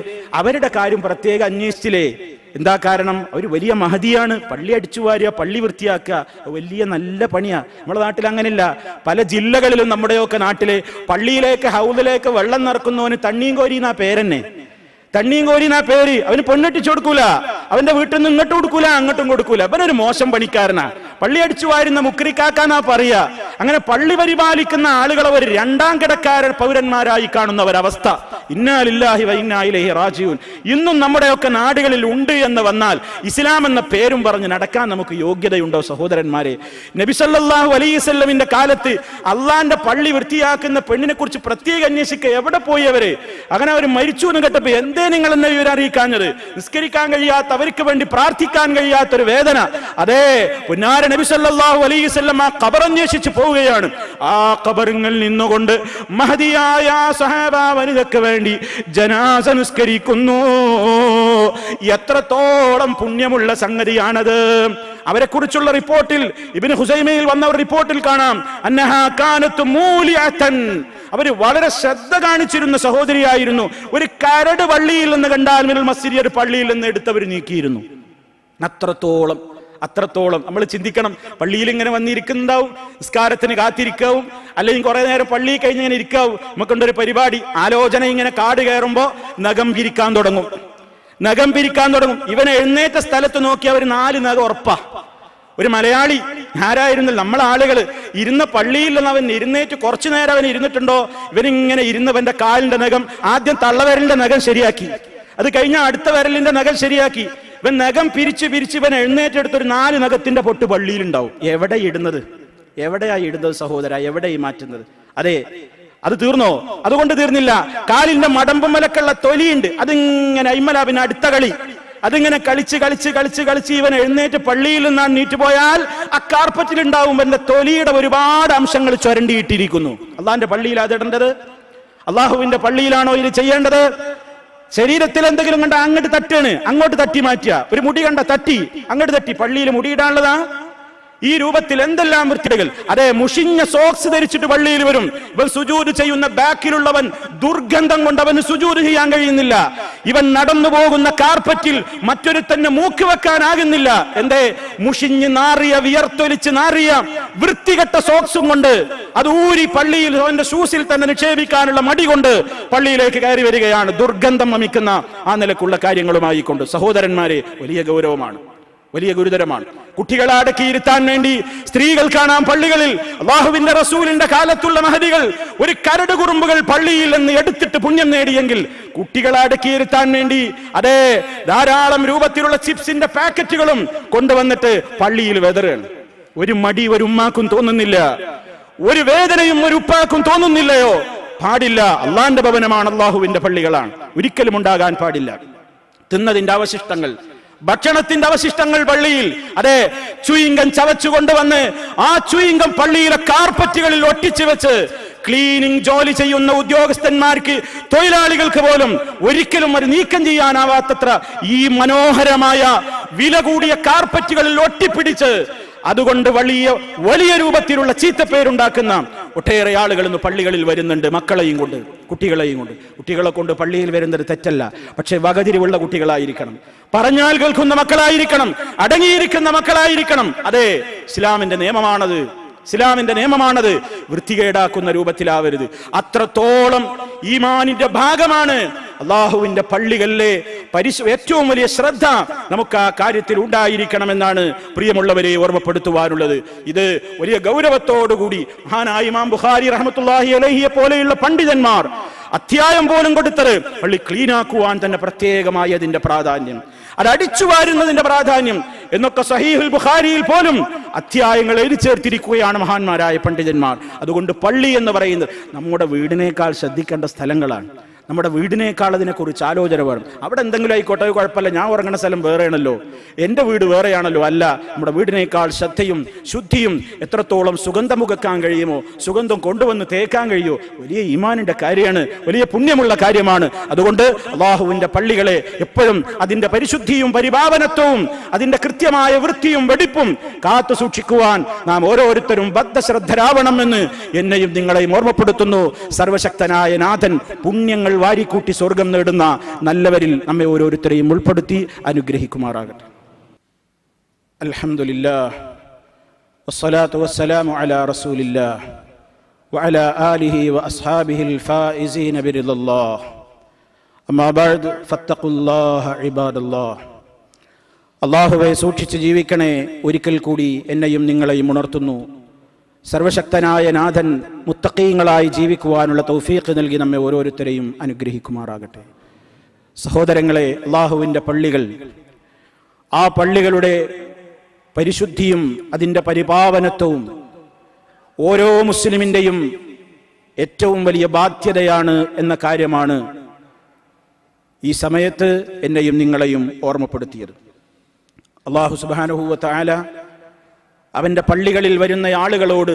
അവരുടെ കാര്യം പ്രത്യേകം അന്വേഷിച്ചില്ലേ? എന്താ കാരണം? അവർ വലിയ മഹദിയാണ്. പള്ളി അടിച്ചു വാരുക, പള്ളി വൃത്തിയാക്കുക, വലിയ നല്ല പണിയാ. നമ്മുടെ നാട്ടിൽ അങ്ങനെയല്ല. പല ജില്ലകളിലും നമ്മുടെയൊക്കെ നാട്ടില് പള്ളിയിലേക്ക് ഹൗദിലേക്ക് വെള്ളം നിറക്കുന്നവന് തണ്ണിയും കോരി എന്നാ പേരെന്നെ. തണ്ണിയും കോരി എന്നാ പേര്. അവന് പെണ്ണെട്ടിച്ചു കൊടുക്കൂല, അവന്റെ വീട്ടിൽ നിന്ന് ഇങ്ങോട്ടും കൊടുക്കൂല അങ്ങോട്ടും കൊടുക്കൂല. അവനൊരു മോശം പണിക്കാരനാ. പള്ളി അടിച്ചു വാരുന്ന മുക്രിക്കാക്കാന്നാ പറയാ. അങ്ങനെ പള്ളി പരിപാലിക്കുന്ന ആളുകളെ ഒരു 2ാം കിടക്കാര പൗരന്മാരായി കാണുന്ന ഒരവസ്ഥ ഇന്നാ ലില്ലാഹി വ ഇന്നാ ഇലൈഹി റാജിഊൻ. ഇന്നും നമ്മുടെയൊക്കെ നാടുകളിൽ ഉണ്ട് എന്ന് വന്നാൽ ഇസ്ലാം എന്ന പേരും പറഞ്ഞ് നടക്കാൻ നമുക്ക് യോഗ്യതയുണ്ടോ സഹോദരന്മാരെ? നബി സല്ലല്ലാഹു അലൈഹി വസല്ലമിന്റെ കാലത്ത് അള്ളാന്റെ പള്ളി വൃത്തിയാക്കുന്ന പെണ്ണിനെ കുറിച്ച് പ്രത്യേകം അന്വേഷിക്കുക. എവിടെ പോയി അവര്? അങ്ങനെ അവർ മരിച്ചു എന്ന് കേട്ടപ്പോ എന്തേ നിങ്ങൾ എന്നെ വിവരം അറിയിക്കാഞ്ഞത്? നിസ്കരിക്കാൻ കഴിയാത്ത, അവർക്ക് വേണ്ടി പ്രാർത്ഥിക്കാൻ കഴിയാത്തൊരു വേദന. അതേ പുന്നാര നബി സല്ലല്ലാഹു അലൈഹി വസല്ലം ആ ഖബർ അന്വേഷിച്ച് പോവുകയാണ്. ആ ഖബറിൽ നിന്നുകൊണ്ട് മഹദിയായ സഹാബ വനിതയ്ക്ക് വേണ്ടി ജനാസ നിസ്കരിക്കുന്നു. എത്രത്തോളം പുണ്യമുള്ള സംഗതിയാണത്! അവരെ കുറിച്ചുള്ള റിപ്പോർട്ടിൽ, ഇബ്നു ഹുസൈമയിൽ വന്ന ഒരു റിപ്പോർട്ടിൽ കാണാം, അന്നഹാ കാനത്ത് മൂലിയതൻ, അവര് വളരെ ശ്രദ്ധ കാണിച്ചിരുന്ന സഹോദരിയായിരുന്നു. ഒരു കരട് പള്ളിയിൽ നിന്ന് കണ്ടാൽ മിനൽ മസ്ജിദി, ഒരു പള്ളിയിൽ നിന്ന് എടുത്തവർ നീക്കിയിരുന്നു. അത്രത്തോളം നമ്മൾ ചിന്തിക്കണം. പള്ളിയിൽ ഇങ്ങനെ വന്നിരിക്കുന്നുണ്ടാവും, നിസ്കാരത്തിന് കാത്തിരിക്കാവും, അല്ലെങ്കിൽ കുറെ നേരം പള്ളി കഴിഞ്ഞ് ഇങ്ങനെ ഇരിക്കാവും. നമുക്കുണ്ടൊരു പരിപാടി, ആലോചന. ഇങ്ങനെ കാട് കയറുമ്പോ നഖം പിരിക്കാൻ തുടങ്ങും. ഇവൻ എഴുന്നേറ്റ സ്ഥലത്ത് നോക്കി അവർ 4 നഖം ഉറപ്പാ. ഒരു മലയാളി ആരായിരുന്നില്ല, നമ്മളെ ആളുകള് ഇരുന്ന പള്ളിയിൽ നിന്ന് അവൻ ഇരുന്നേറ്റ് കുറച്ചു നേരം അവൻ ഇരുന്നിട്ടുണ്ടോ, ഇവനിങ്ങനെ ഇരുന്നവന്റെ കാലിന്റെ നഖം ആദ്യം തള്ളവിരലിന്റെ നഖം ശരിയാക്കി, അത് കഴിഞ്ഞ അടുത്ത വിരലിന്റെ നഖം ശരിയാക്കി. ഇവൻ നഖം പിരിച്ച് ഇവൻ എഴുന്നേറ്റെടുത്തൊരു 4 നഖത്തിന്റെ പൊട്ട് പള്ളിയിലുണ്ടാവും. എവിടെയാ ഇടുന്നത് സഹോദര? എവിടെ ഈ മാറ്റുന്നത്? അതെ, അത് തീർന്നോ? അതുകൊണ്ട് തീർന്നില്ല. കാലിന്റെ മടമ്പുമലക്കുള്ള തൊലിയുണ്ട്, അതിങ്ങനെ അയ്മല. പിന്നെ അടുത്ത കളി, അതിങ്ങനെ കളിച്ച് ഇവൻ എഴുന്നേറ്റ് പള്ളിയിൽ നിന്നാണ് നീറ്റുപോയാൽ ആ കാർപ്പറ്റിലുണ്ടാവും എന്റെ തൊലിയുടെ ഒരുപാട് അംശങ്ങൾ ചുരണ്ടിയിട്ടിരിക്കുന്നു. അള്ളാന്റെ പള്ളിയിൽ അതിടേണ്ടത്? അള്ളാഹുവിന്റെ പള്ളിയിലാണോ ഇത് ചെയ്യേണ്ടത്? ശരീരത്തിൽ എന്തെങ്കിലും കണ്ട അങ്ങോട്ട് തട്ടാണ്, അങ്ങോട്ട് തട്ടി മാറ്റുക. ഒരു മുടി കണ്ട തട്ടി, അങ്ങോട്ട് തട്ടി. പള്ളിയിൽ മുടിയിടാനുള്ളതാ? ഈ രൂപത്തിൽ എന്തെല്ലാം വൃത്തികൾ! അതെ, മുഷിഞ്ഞ സോക്സ് ധരിച്ചിട്ട് പള്ളിയിൽ വരും. ഇവൻ സുജൂദ് ചെയ്യുന്ന ബാക്കിലുള്ളവൻ ദുർഗന്ധം കൊണ്ട് അവന് സുജൂദ് ചെയ്യാൻ കഴിയുന്നില്ല. ഇവൻ നടന്നു പോകുന്ന കാർപ്പറ്റിൽ മറ്റൊരു തന്നെ മൂക്ക് വെക്കാനാകുന്നില്ല. എന്തേ? മുഷിഞ്ഞ് നാറിയ, വിയർത്തൊലിച്ച് നാറിയ വൃത്തികെട്ട സോക്സും കൊണ്ട് അത് ഊരി പള്ളിയിൽ അവന്റെ ഷൂസിൽ തന്നെ നിക്ഷേപിക്കാനുള്ള മടി കൊണ്ട് പള്ളിയിലേക്ക് കയറി വരികയാണ്. ദുർഗന്ധം വമിക്കുന്ന ആ നിലക്കുള്ള കാര്യങ്ങളുമായി കൊണ്ട്. സഹോദരന്മാരെ, വലിയ ഗൗരവമാണ്, വലിയ ഗുരുതരമാണ്. കുട്ടികളെ അടക്കിയിരുത്താൻ വേണ്ടി സ്ത്രീകൾ കാണാം പള്ളികളിൽ. അല്ലാഹുവിന്റെ റസൂലിന്റെ കാലത്തുള്ള മഹദികൾ ഒരു കരട് കുറുമ്പുകൾ പള്ളിയിൽ നിന്ന് എടുത്തിട്ട് പുണ്യം നേടിയെങ്കിൽ, കുട്ടികളെ അടക്കിയിരുത്താൻ വേണ്ടി അതേ ധാരാളം രൂപത്തിലുള്ള ചിപ്സിന്റെ പാക്കറ്റുകളും കൊണ്ടുവന്നിട്ട് പള്ളിയിൽ വെതറുകയാണ്. ഒരു മടി ഒരു ഉമ്മാക്കും തോന്നുന്നില്ല, ഒരു വേദനയും ഒരു ഉപ്പാക്കും തോന്നുന്നില്ലയോ? പാടില്ല. അള്ളാന്റെ ഭവനമാണ്, അള്ളാഹുവിന്റെ പള്ളികളാണ്, ഒരിക്കലും ഉണ്ടാകാൻ പാടില്ല. തിന്നതിന്റെ അവശിഷ്ടങ്ങൾ, ഭക്ഷണത്തിന്റെ അവശിഷ്ടങ്ങൾ പള്ളിയിൽ, അതെ, ചുയിങ്കം ചവച്ചു കൊണ്ടുവന്ന് ആ ചുയിങ്കം പള്ളിയിലെ കാർപ്പറ്റുകളിൽ ഒട്ടിച്ചു വെച്ച് ക്ലീനിങ് ജോലി ചെയ്യുന്ന ഉദ്യോഗസ്ഥന്മാർക്ക്, തൊഴിലാളികൾക്ക് പോലും ഒരിക്കലും അത് നീക്കം ചെയ്യാനാവാത്തത്ര ഈ മനോഹരമായ വില കൂടിയ കാർപ്പറ്റുകളിൽ ഒട്ടിപ്പിടിച്ച് അതുകൊണ്ട് വലിയ രൂപത്തിലുള്ള ചീത്തപ്പേരുണ്ടാക്കുന്ന ഒട്ടേറെ ആളുകൾ ഇന്ന് പള്ളികളിൽ വരുന്നുണ്ട്. മക്കളെയും കൊണ്ട്, കുട്ടികളെയും കൊണ്ട്. കുട്ടികളെ കൊണ്ട് പള്ളിയിൽ വരുന്നത് തെറ്റല്ല, പക്ഷെ വകതിരിവുള്ള കുട്ടികളായിരിക്കണം, പറഞ്ഞാൽ കേൾക്കുന്ന മക്കളായിരിക്കണം, അടങ്ങിയിരിക്കുന്ന മക്കളായിരിക്കണം. അതെ, ഇസ്ലാമിന്റെ നിയമമാണത്. വൃത്തികേടാക്കുന്ന രൂപത്തിലാവരുത്. അത്രത്തോളം ഈമാനിന്റെ ഭാഗമാണ് അള്ളാഹുവിന്റെ പള്ളികളിലെ ഏറ്റവും വലിയ ശ്രദ്ധ നമുക്ക് ആ കാര്യത്തിൽ ഉണ്ടായിരിക്കണമെന്നാണ് പ്രിയമുള്ളവരെ ഓർമ്മപ്പെടുത്തുവാനുള്ളത്. ഇത് വലിയ ഗൗരവത്തോടുകൂടി മഹാനായ ഇമാം ബുഖാരി റഹ്മത്തുള്ളാഹി അലൈഹിയെ പോലെയുള്ള പണ്ഡിതന്മാർ അധ്യായം പോലും കൊടുത്തത് പള്ളി ക്ലീനാക്കുവാൻ തന്നെ പ്രത്യേകമായ അതിന്റെ പ്രാധാന്യം, അത് അടിച്ചു വാരുന്നതിന്റെ പ്രാധാന്യം എന്നൊക്കെ സഹീഹുൽ ബുഖാരിയിൽ പോലും അധ്യായങ്ങൾ എഴുതി ചേർത്തിരിക്കുകയാണ് മഹാന്മാരായ പണ്ഡിതന്മാർ. അതുകൊണ്ട് പള്ളി എന്ന് പറയുന്നത് നമ്മുടെ വീടിനേക്കാൾ ശ്രദ്ധിക്കേണ്ട സ്ഥലങ്ങളാണ്. നമ്മുടെ വീടിനേക്കാൾ അതിനെക്കുറിച്ച് ആലോചന വേണം. അവിടെ എന്തെങ്കിലും ആയിക്കോട്ടെ, കുഴപ്പമില്ല, ഞാൻ ഉറങ്ങുന്ന സ്ഥലം വേറെയാണല്ലോ, എൻ്റെ വീട് വേറെയാണല്ലോ. അല്ല, നമ്മുടെ വീടിനേക്കാൾ ശ്രദ്ധയും ശുദ്ധിയും, എത്രത്തോളം സുഗന്ധം മുഖക്കാൻ കഴിയുമോ, സുഗന്ധം കൊണ്ടുവന്ന് തേക്കാൻ കഴിയുമോ, വലിയ ഈമാനിന്റെ കാര്യമാണ്, വലിയ പുണ്യമുള്ള കാര്യമാണ്. അതുകൊണ്ട് അള്ളാഹുവിന്റെ പള്ളികളെ എപ്പോഴും അതിന്റെ പരിശുദ്ധിയും പരിപാവനത്വവും അതിന്റെ കൃത്യമായ വൃത്തിയും വെടിപ്പും കാത്തു സൂക്ഷിക്കുവാൻ നാം ഓരോരുത്തരും ബദ്ധശ്രദ്ധരാവണമെന്ന് എന്നെയും നിങ്ങളെയും ഓർമ്മപ്പെടുത്തുന്നു. സർവശക്തനായ നാഥൻ പുണ്യങ്ങൾ വാരിക്കൂട്ടി സ്വർഗം നേടുന്ന നല്ലവരിൽ നമ്മെ ഓരോരുത്തരെയും ഉൾപ്പെടുത്തി അനുഗ്രഹിക്കുമാറാകട്ടെ. അൽഹംദുലില്ലാഹ് വസ്സലാത്തു വസ്സലാമു അലാ റസൂലില്ലാഹ് വഅലാ ആലിഹി വഅസ്ഹാബിഹിൽ ഫായിസീന ബിറിദല്ലാഹ്. അമ്മാ ബഅദ് ഫത്തഖുല്ലാഹ ഇബാദല്ലാഹ്. അല്ലാഹുവേ, സൂക്ഷിച്ച് ജീവിക്കണേ. ഒരിക്കൽ കൂടി എന്നെയും നിങ്ങളെയും ഉണർത്തുന്നു. സർവശക്തനായ നാഥൻ മുത്തഖീങ്ങളായി ജീവിക്കുവാനുള്ള തൗഫീഖ് നൽകി നമ്മെ ഓരോരുത്തരെയും അനുഗ്രഹിക്കുമാറാകട്ടെ. സഹോദരങ്ങളെ, അള്ളാഹുവിൻ്റെ പള്ളികൾ, ആ പള്ളികളുടെ പരിശുദ്ധിയും അതിൻ്റെ പരിപാവനത്വവും ഓരോ മുസ്ലിമിൻ്റെയും ഏറ്റവും വലിയ ബാധ്യതയാണ് എന്ന കാര്യമാണ് ഈ സമയത്ത് എന്നെയും നിങ്ങളെയും ഓർമ്മപ്പെടുത്തിയത്. അല്ലാഹു സുബ്ഹാനഹു വ തആല അവൻ്റെ പള്ളികളിൽ വരുന്ന ആളുകളോട്,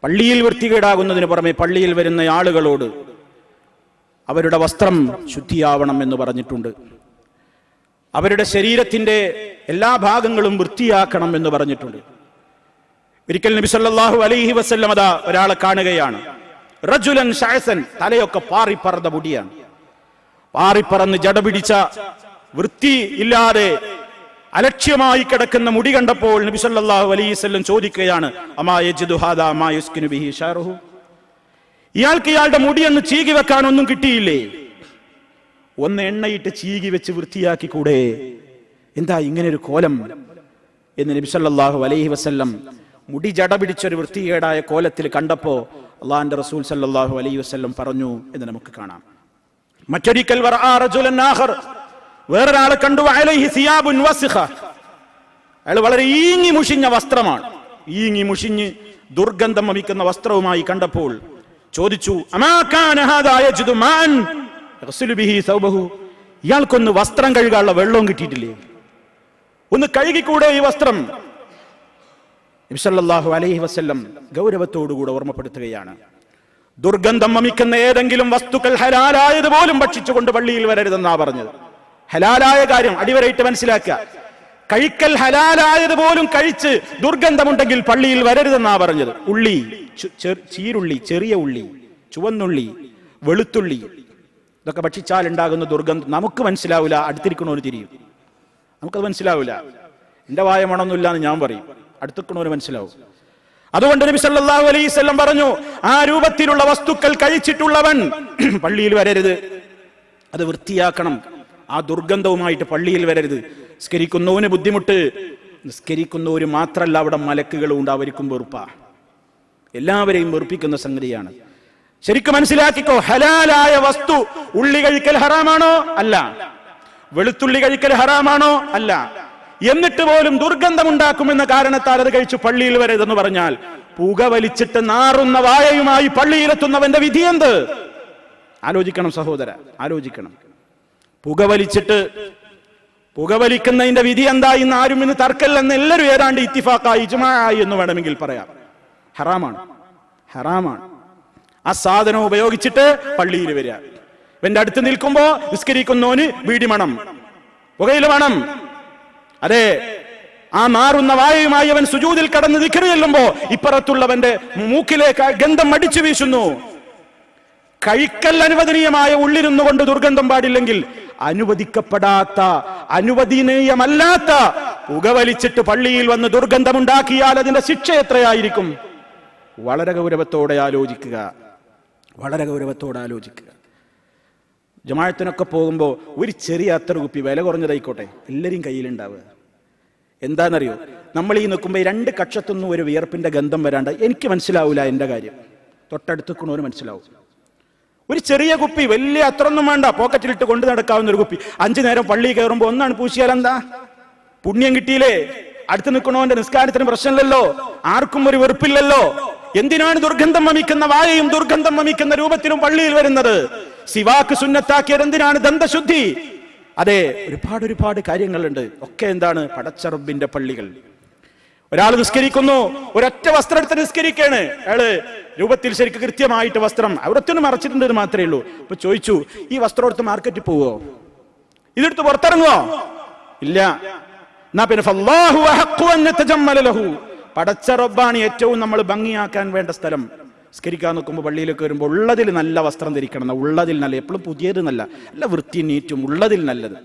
പള്ളിയിൽ വൃത്തികേടാകുന്നതിന് പുറമെ പള്ളിയിൽ വരുന്ന ആളുകളോട് അവരുടെ വസ്ത്രം ശുദ്ധിയാവണം എന്ന് പറഞ്ഞിട്ടുണ്ട്. അവരുടെ ശരീരത്തിൻ്റെ എല്ലാ ഭാഗങ്ങളും വൃത്തിയാക്കണം എന്ന് പറഞ്ഞിട്ടുണ്ട്. ഒരിക്കൽ നബി സല്ലല്ലാഹു അലൈഹി വസല്ലം അതാ ഒരാളെ കാണുകയാണ്. റജുലൻ ശഅസൻ, തലയൊക്കെ പാറിപ്പറന്ന മുടിയാണ്. പാറിപ്പറന്ന് ജട പിടിച്ച വൃത്തി ഇല്ലാതെ അലക്ഷ്യമായി കിടക്കുന്ന മുടി കണ്ടപ്പോൾ നബി സല്ലല്ലാഹു അലൈഹി വസല്ലം ചോദിക്കുകയാണ്, അമാ യജിദു ഹാദാ മാ യുസ്കിനു ബിഹി ശഅറുഹു, ഇയാൾക്ക് ഇയാളുടെ മുടിയൊന്ന് ചീകി വെക്കാൻ ഒന്നും കിട്ടിയില്ലേ? ഒന്ന് എണ്ണയിട്ട് ചീകി വെച്ച് വൃത്തിയാക്കി കൂടെ? എന്താ ഇങ്ങനെ ഒരു കോലം എന്ന് നബി സല്ലല്ലാഹു അലൈഹി വസല്ലം മുടി ജട പിടിച്ചൊരു വൃത്തികേടായ കോലത്തിൽ കണ്ടപ്പോ അള്ളാഹുവിന്റെ റസൂൽ സല്ലല്ലാഹു അലൈഹി വസല്ലം പറഞ്ഞു എന്ന് നമുക്ക് കാണാം. മറ്റൊരിക്കൽ വേറൊരാളെ കണ്ടു, അലൈഹി സിയാബുൻ വസിഖ, അയാൾ വളരെ ഈങ്ങി മുഷിഞ്ഞ വസ്ത്രമാണ്. ഈങ്ങി മുഷിഞ്ഞ് ദുർഗന്ധം വമിക്കുന്ന വസ്ത്രവുമായി കണ്ടപ്പോൾ ചോദിച്ചു, അമാ കാന ഹാദാ യജിദു മാൻ യഗ്സിലു ബിഹി സൗബഹു, ഇയാൾക്കൊന്ന് വസ്ത്രം കഴുകാനുള്ള വെള്ളവും കിട്ടിയിട്ടില്ലേ? ഒന്ന് കഴുകിക്കൂടെ ഈ വസ്ത്രം? നബി സല്ലല്ലാഹു അലൈഹി വസല്ലം ഗൗരവത്തോടുകൂടെ ഓർമ്മപ്പെടുത്തുകയാണ്, ദുർഗന്ധം വമിക്കുന്ന ഏതെങ്കിലും വസ്തുക്കൾ ഹലാലായതുപോലും ഭക്ഷിച്ചുകൊണ്ട് പള്ളിയിൽ വരരുതെന്നാ പറഞ്ഞത്. ഹലാലായ കാര്യം അടിവരയിട്ട് മനസ്സിലാക്കുക. കഴിക്കൽ ഹലാലായതുപോലും കഴിച്ച് ദുർഗന്ധമുണ്ടെങ്കിൽ പള്ളിയിൽ വരരുതെന്നാ പറഞ്ഞത്. ഉള്ളി, ചീരുള്ളി, ചെറിയ ഉള്ളി, ചുവന്നുള്ളി, വെളുത്തുള്ളി, ഇതൊക്കെ ഭക്ഷിച്ചാൽ ഉണ്ടാകുന്ന ദുർഗന്ധം നമുക്ക് മനസ്സിലാവില്ല, അടുത്തിരിക്കണോന് തിരിയും. നമുക്കത് മനസ്സിലാവില്ല. എന്റെ വായ മണമൊന്നുമില്ല എന്ന് ഞാൻ പറയും, അടുത്തിരിക്കണോന് മനസ്സിലാവും. അതുകൊണ്ട് നബി സല്ലല്ലാഹു അലൈഹി വസല്ലം പറഞ്ഞു, ആ രൂപത്തിലുള്ള വസ്തുക്കൾ കഴിച്ചിട്ടുള്ളവൻ പള്ളിയിൽ വരരുത്, അത് വൃത്തിയാക്കണം. ആ ദുർഗന്ധവുമായിട്ട് പള്ളിയിൽ വരരുത്. നിസ്കരിക്കുന്നവന് ബുദ്ധിമുട്ട്, നിസ്കരിക്കുന്നവര് മാത്രല്ല, അവിടെ മലക്കുകളും ഉണ്ട്, അവർക്കും വെറുപ്പാ. എല്ലാവരെയും വെറുപ്പിക്കുന്ന സംഗതിയാണ്. ശരിക്കും മനസ്സിലാക്കിക്കോ, ഹലാലായ വസ്തു ഉള്ളി കഴിക്കൽ ഹറാമാണോ? അല്ല. വെളുത്തുള്ളി കഴിക്കൽ ഹറാമാണോ? അല്ല. എന്നിട്ട് പോലും ദുർഗന്ധമുണ്ടാക്കുമെന്ന കാരണത്താൽ അത് കഴിച്ചു പള്ളിയിൽ വരരുതെന്ന് പറഞ്ഞാൽ, പുക വലിച്ചിട്ട് നാറുന്ന വായയുമായി പള്ളിയിലെത്തുന്നവന്റെ വിധി എന്ത്? ആലോചിക്കണം സഹോദര, ആലോചിക്കണം. പുകവലിക്കുന്നതിന്റെ വിധി എന്താ? ഇന്ന് ആരും ഇന്ന് തർക്കല്ലെന്ന് എല്ലാവരും ഏതാണ്ട് ഇത്തിഫാക്കായി ഇജ്മാഅായി എന്ന് വേണമെങ്കിൽ പറയാം. ഹറാമാണ്, ഹറാമാണ്. ആ സാധനം ഉപയോഗിച്ചിട്ട് പള്ളിയിൽ വരിക. ഇവന്റെ അടുത്ത് നിൽക്കുമ്പോ നിസ്കരിക്കുന്നോന് ബീഡി മണം, പുകയില മണം. അതെ, ആ മാറുന്ന വായുമായി അവൻ സുജൂദിൽ കടന്ന് ദിക്ർ ചെല്ലുമ്പോ ഇപ്പുറത്തുള്ളവന്റെ മൂക്കിലേക്ക് ഗന്ധം അടിച്ചു വീശുന്നു. കഴിക്കൽ അനുവദനീയമായ ഉള്ളിരുന്നുകൊണ്ട് ദുർഗന്ധം പാടില്ലെങ്കിൽ അനുവദിക്കപ്പെടാത്ത, അനുവദനീയമല്ലാത്ത പുകവലിച്ചിട്ട് പള്ളിയിൽ വന്ന് ദുർഗന്ധമുണ്ടാക്കിയാൽ അതിന്റെ ശിക്ഷ എത്രയായിരിക്കും? വളരെ ഗൗരവത്തോടെ ആലോചിക്കുക, വളരെ ഗൗരവത്തോടെ ആലോചിക്കുക. ജമാഅത്തിനൊക്കെ പോകുമ്പോൾ ഒരു ചെറിയ അത്തർ കുപ്പി, വില കുറഞ്ഞതായിക്കോട്ടെ, എല്ലാവരും കയ്യിലുണ്ടാവുക. എന്താണെന്നറിയോ, നമ്മൾ ഈ നിൽക്കുമ്പോൾ രണ്ട് കക്ഷത്തൊന്നും ഒരു വിയർപ്പിന്റെ ഗന്ധം വരാണ്ട് എനിക്ക് മനസ്സിലാവില്ല. എൻ്റെ കാര്യം തൊട്ടടുത്തുക്കണോന് മനസ്സിലാവും. ഒരു ചെറിയ കുപ്പി, വലിയ അത്രയൊന്നും വേണ്ട, പോക്കറ്റിലിട്ട് കൊണ്ട് നടക്കാവുന്ന ഒരു കുപ്പി, 5 നേരം പള്ളി കയറുമ്പോൾ ഒന്നാണ് പൂശിയാൽ എന്താ പുണ്യം കിട്ടിയില്ലേ? അടുത്ത് നിൽക്കണോന്റെ നിസ്കാരത്തിന് പ്രശ്നമില്ലല്ലോ, ആർക്കും ഒരു വെറുപ്പില്ലല്ലോ. എന്തിനാണ് ദുർഗന്ധം വമിക്കുന്ന വായയും ദുർഗന്ധം വമിക്കുന്ന രൂപത്തിലും പള്ളിയിൽ വരുന്നത്? സിവാക്ക് സുന്നത്താക്കിയത് എന്തിനാണ്? ദന്തശുദ്ധി. അതെ, ഒരുപാട് കാര്യങ്ങളുണ്ട്. ഒക്കെ എന്താണ്? പടച്ച റബ്ബിന്റെ പള്ളികൾ. ഒരാൾ നിസ്കരിക്കുന്നു, ഒരൊറ്റ വസ്ത്രം എടുത്ത് നിസ്കരിക്കാണ്. അയാള് രൂപത്തിൽ ശരിക്കും കൃത്യമായിട്ട് വസ്ത്രം അവിടത്തിന് മറച്ചിട്ടുണ്ട് മാത്രമേ ഉള്ളൂ. അപ്പൊ ചോദിച്ചു, ഈ വസ്ത്രം എടുത്ത് മാർക്കറ്റിൽ പോവോ? ഇതെടുത്ത് പുറത്തിറങ്ങുവോ? ഇല്ല. എന്നാ പിന്നെ ഫല്ലാഹു അഹഖു അൻ യതജമ്മല ലഹു, പടച്ച റബ്ബാണ് ഏറ്റവും നമ്മൾ ഭംഗിയാക്കാൻ വേണ്ട സ്ഥലം. നിസ്കരിക്കാൻ നോക്കുമ്പോൾ പള്ളിയിലേക്ക് വരുമ്പോൾ ഉള്ളതിൽ നല്ല വസ്ത്രം ധരിക്കണം. ഉള്ളതിൽ നല്ല, എപ്പോഴും പുതിയത് നല്ല, നല്ല വൃത്തി നീറ്റും, ഉള്ളതിൽ നല്ലത്,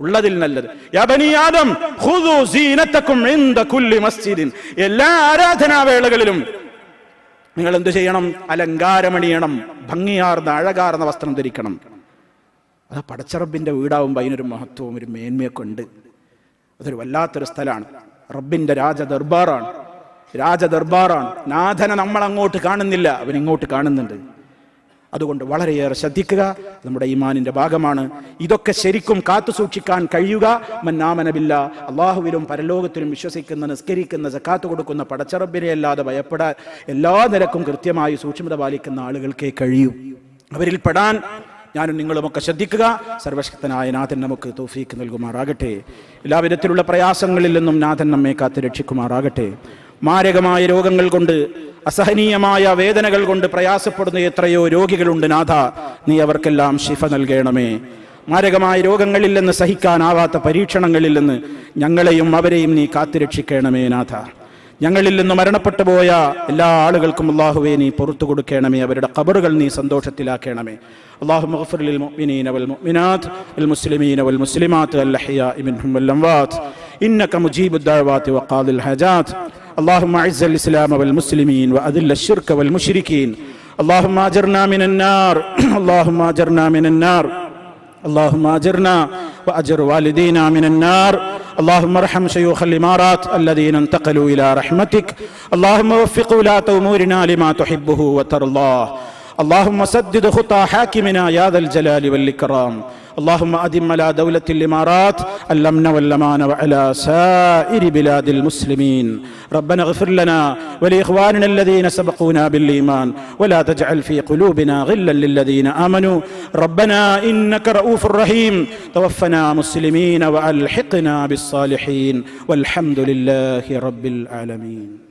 ഉള്ളതിൽ നല്ലത്. യാ ബനി ആദം ഖുദൂ സീനതകും ഇൻദ കുല്ലി മസ്ജിദിൻ, എല്ലാ ആരാധനാവേളകളിലും നിങ്ങൾ എന്ത് ചെയ്യണം? അലങ്കാരമണിയണം, ഭംഗിയാർന്ന അഴകാർന്ന വസ്ത്രം ധരിക്കണം. അത് പടച്ച റബ്ബിന്റെ വീടാവുമ്പോൾ അതിനൊരു മഹത്വവും ഒരു മേന്മയൊക്കെ ഉണ്ട്. അതൊരു വല്ലാത്തൊരു സ്ഥലമാണ്, റബ്ബിന്റെ രാജ ദർബാറാണ്. രാജദർബാറാണ്. നാഥനെ നമ്മൾ അങ്ങോട്ട് കാണുന്നില്ല, അവൻ ഇങ്ങോട്ട് കാണുന്നുണ്ട്. അതുകൊണ്ട് വളരെയേറെ ശ്രദ്ധിക്കുക, നമ്മുടെ ഈമാനിന്റെ ഭാഗമാണ്. ഇതൊക്കെ ശരിക്കും കാത്തു സൂക്ഷിക്കാൻ കഴിയുക മന്നാമനബില്ല, അള്ളാഹുവിലും പരലോകത്തിലും വിശ്വസിക്കുന്ന, നിസ്കരിക്കുന്ന, സക്കാത്ത് കൊടുക്കുന്ന, പടച്ചറബിനെ അല്ലാതെ ഭയപ്പെടാൻ എല്ലാ നിലക്കും കൃത്യമായി സൂക്ഷ്മത പാലിക്കുന്ന ആളുകൾക്കേ കഴിയൂ. അവരിൽ പെടാൻ ഞാനും നിങ്ങളുമൊക്കെ ശ്രദ്ധിക്കുക. സർവശക്തനായ നാഥൻ നമുക്ക് തൗഫീക്ക് നൽകുമാറാകട്ടെ. എല്ലാവിധത്തിലുള്ള പ്രയാസങ്ങളിൽ നിന്നും നാഥൻ നമ്മെ കാത്ത് രക്ഷിക്കുമാറാകട്ടെ. മാരകമായ രോഗങ്ങൾ കൊണ്ട്, അസഹനീയമായ വേദനകൾ കൊണ്ട് പ്രയാസപ്പെടുന്ന എത്രയോ രോഗികളുണ്ട് നാഥ, നീ അവർക്കെല്ലാം ശിഫ നൽകണമേ. മാരകമായ രോഗങ്ങളിൽ നിന്ന്, സഹിക്കാനാവാത്ത പരീക്ഷണങ്ങളിൽ നിന്ന് ഞങ്ങളെയും അവരെയും നീ കാത്തുരക്ഷിക്കണമേ നാഥ. ഞങ്ങളിൽ നിന്ന് മരണപ്പെട്ടു പോയ എല്ലാ ആളുകൾക്കും അല്ലാഹുവേ നീ പുറത്തു കൊടുക്കണമേ, അവരുടെ ഖബറുകൾ നീ സന്തോഷത്തിലാക്കണമേ. اللهم اغفر للمؤمنين والمؤمنات المسلمين والمسلمات الأحياء منهم والأموات إنك مجيب الدعوات وقاضي الحاجات. اللهم أعز الإسلام والمسلمين وأذل الشرك والمشركين. اللهم أجرنا من النار اللهم أجرنا من النار اللهم أجرنا وأجر والدينا من النار. اللهم ارحم شيوخ الإمارات الذين انتقلوا إلى رحمتك. اللهم وفق ولاة أمورنا لما تحبه وترضاه. اللهم سدد خطى حاكمنا يا ذا الجلال والإكرام. اللهم أدم على دولة الإمارات الأمن والأمان وعلى سائر بلاد المسلمين. ربنا اغفر لنا ولإخواننا الذين سبقونا بالإيمان ولا تجعل في قلوبنا غلا للذين آمنوا ربنا إنك رؤوف رحيم. توفنا مسلمين وألحقنا بالصالحين والحمد لله رب العالمين.